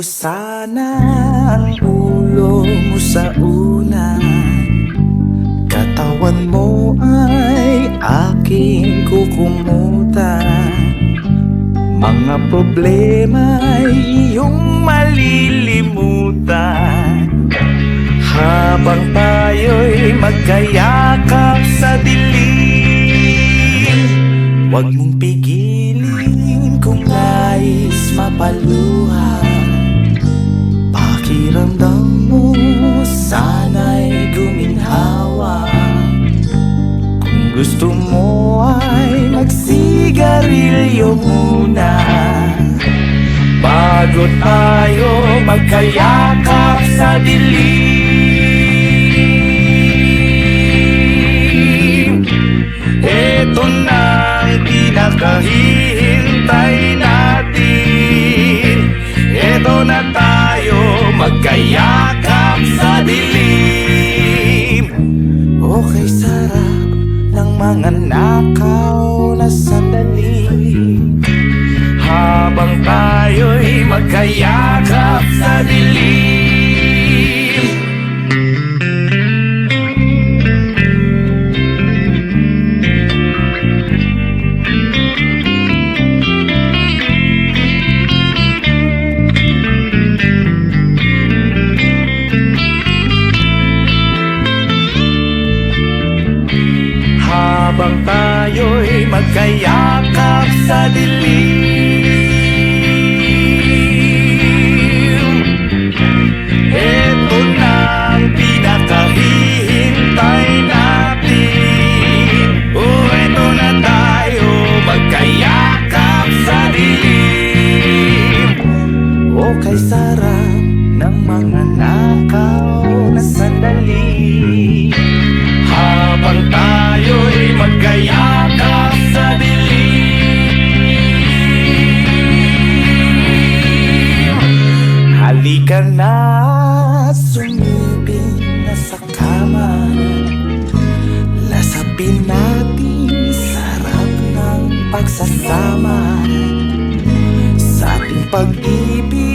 sana ang ulo mo sa unan, katawan mo ay aking kukumutan. Mga problema ay iyong malilimutan, habang tayo'y magkayakap sa dilim. Huwag mong pigilin kung nais mapaluha, pakiramdam mo sana'y guminhawa. Kung gusto mo ay magsigarilyo muna, bago tayo magkayakap sa dilim. Eto na ang pinakahihintay natin, eto na tayo magkayakap sa dilim. Okay, sarap ng mga nakaw na sandali, habang tayo'y magkayakap sa dilim. Habang tayo'y magkayakap sa dilim, eto na ang pinakahihintay natin. Eto na tayo magkayakap sa dilim. Okay, sarap ng mga nakaw na sandali, habang tayo'y magkayakap sa dilim. Halika na, sumipin na sa kama, lasapin natin sarap ng pagsasama. Sa ating pag-ibig